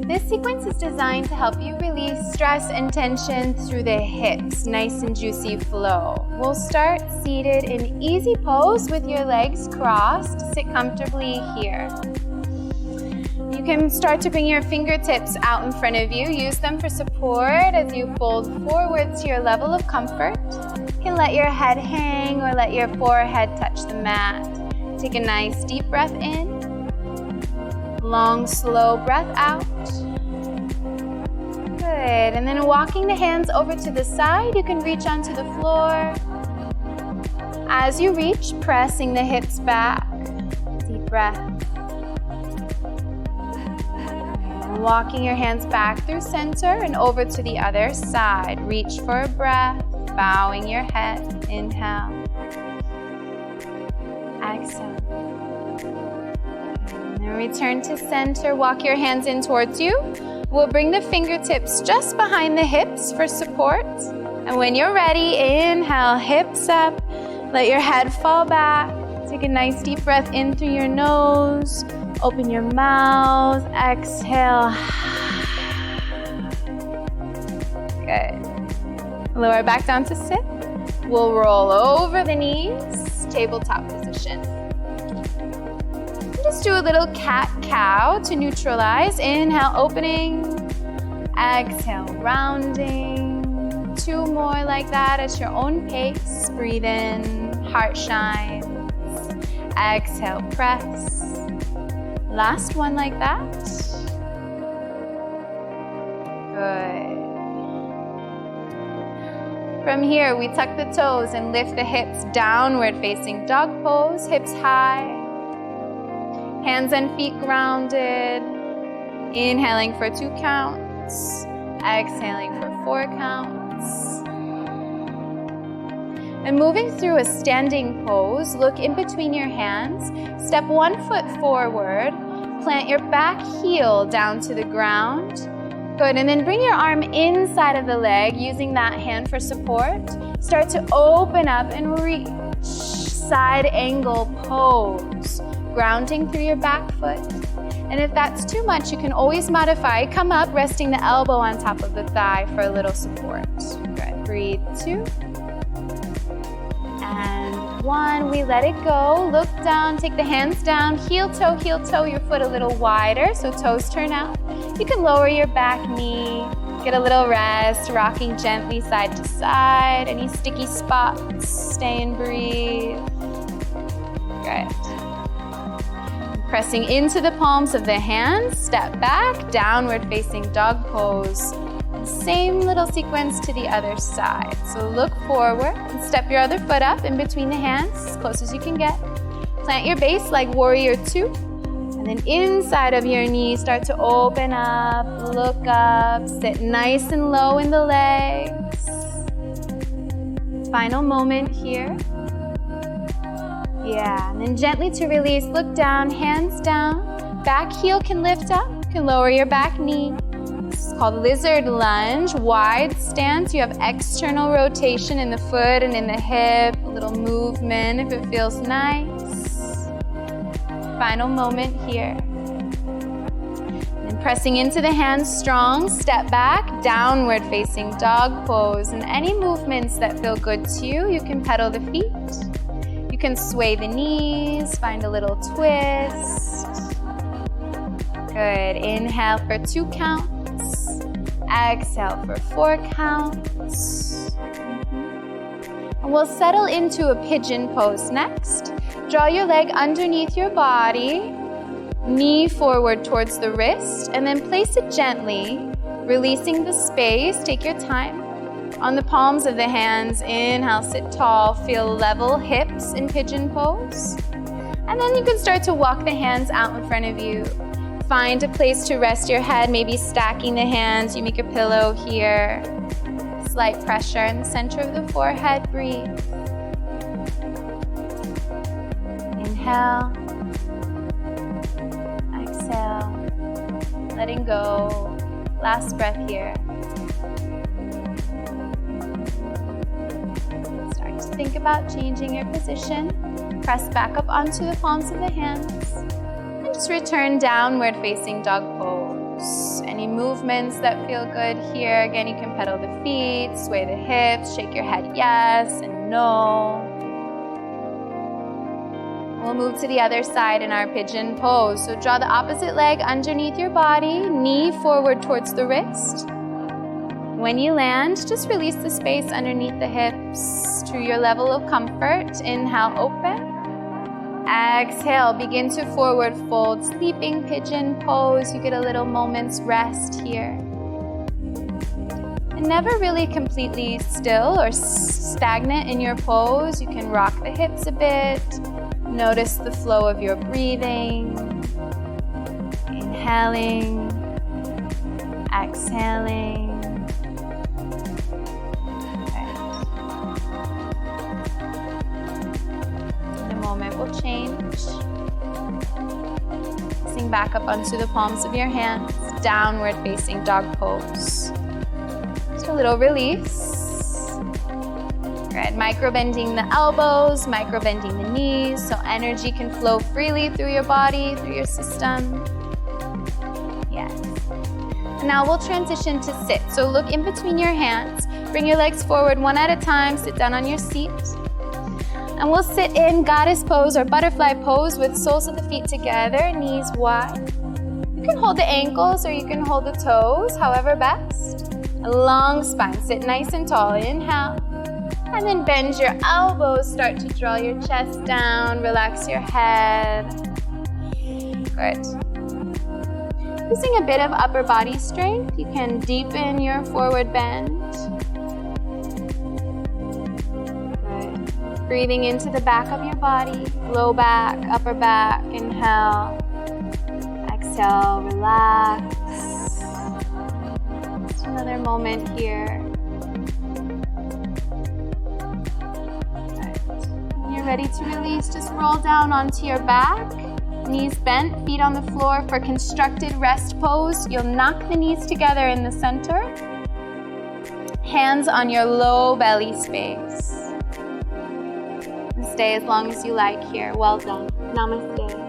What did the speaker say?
This sequence is designed to help you release stress and tension through the hips, nice and juicy flow. We'll start seated in easy pose with your legs crossed. Sit comfortably here. You can start to bring your fingertips out in front of you. Use them for support as you fold forward to your level of comfort. You can let your head hang or let your forehead touch the mat. Take a nice deep breath in. Long, slow breath out. Good. And then walking the hands over to the side, you can reach onto the floor. As you reach, pressing the hips back. Deep breath. And walking your hands back through center and over to the other side. Reach for a breath, bowing your head. Inhale. Exhale. And return to center. Walk your hands in towards you. We'll bring the fingertips just behind the hips for support. And when you're ready, inhale, hips up. Let your head fall back. Take a nice deep breath in through your nose. Open your mouth. Exhale. Good. Lower back down to sit. We'll roll over the knees. Tabletop position. Just do a little cat-cow to neutralize. Inhale, opening. Exhale, rounding. 2 more like that at your own pace. Breathe in, heart shines. Exhale, press. Last one like that. Good. From here, we tuck the toes and lift the hips downward facing dog pose. Hips high. Hands and feet grounded. Inhaling for 2 counts. Exhaling for 4 counts. And moving through a standing pose, look in between your hands. Step 1 foot forward. Plant your back heel down to the ground. Good, and then bring your arm inside of the leg, using that hand for support. Start to open up and reach. Side angle pose. Grounding through your back foot. And if that's too much, you can always modify. Come up, resting the elbow on top of the thigh for a little support. Good, breathe 2. And 1, we let it go. Look down, take the hands down. Heel toe, your foot a little wider, so toes turn out. You can lower your back knee. Get a little rest, rocking gently side to side. Any sticky spots, stay and breathe. Good. Pressing into the palms of the hands, step back, downward facing dog pose. Same little sequence to the other side. So look forward and step your other foot up in between the hands, as close as you can get. Plant your base like warrior 2. And then inside of your knees, start to open up, look up, sit nice and low in the legs. Final moment here. Yeah, and then gently to release, look down, hands down. Back heel can lift up, you can lower your back knee. This is called lizard lunge, wide stance. You have external rotation in the foot and in the hip, a little movement if it feels nice. Final moment here. And pressing into the hands strong, step back, downward facing dog pose. And any movements that feel good to you, you can pedal the feet. You can sway the knees, find a little twist. Good. Inhale for 2 counts. Exhale for 4 counts. And we'll settle into a pigeon pose next. Draw your leg underneath your body, knee forward towards the wrist, and then place it gently, releasing the space. Take your time. On the palms of the hands, inhale, sit tall, feel level hips in pigeon pose. And then you can start to walk the hands out in front of you. Find a place to rest your head, maybe stacking the hands. You make a pillow here. Slight pressure in the center of the forehead, breathe. Inhale. Exhale. Letting go. Last breath here. Think about changing your position. Press back up onto the palms of the hands. And just return downward facing dog pose. Any movements that feel good here. Again, you can pedal the feet, sway the hips, shake your head yes and no. We'll move to the other side in our pigeon pose. So draw the opposite leg underneath your body, knee forward towards the wrist. When you land, just release the space underneath the hips to your level of comfort. Inhale, open. Exhale, begin to forward fold, sleeping pigeon pose. You get a little moment's rest here. And never really completely still or stagnant in your pose. You can rock the hips a bit. Notice the flow of your breathing. Inhaling, exhaling. Will change. Pressing back up onto the palms of your hands, downward facing dog pose. Just a little release. Good. Micro bending the elbows, micro bending the knees so energy can flow freely through your body, through your system. Yes. And now we'll transition to sit. So look in between your hands, bring your legs forward one at a time, sit down on your seat. And we'll sit in goddess pose or butterfly pose with soles of the feet together, knees wide. You can hold the ankles or you can hold the toes, however best. A long spine, sit nice and tall, inhale. And then bend your elbows, start to draw your chest down, relax your head. Good. Using a bit of upper body strength, you can deepen your forward bend. Breathing into the back of your body, low back, upper back, inhale, exhale, relax. Just another moment here. Right. When you're ready to release, just roll down onto your back, knees bent, feet on the floor for constructed rest pose. You'll knock the knees together in the center, hands on your low belly space. Stay as long as you like here. Well done. Namaste.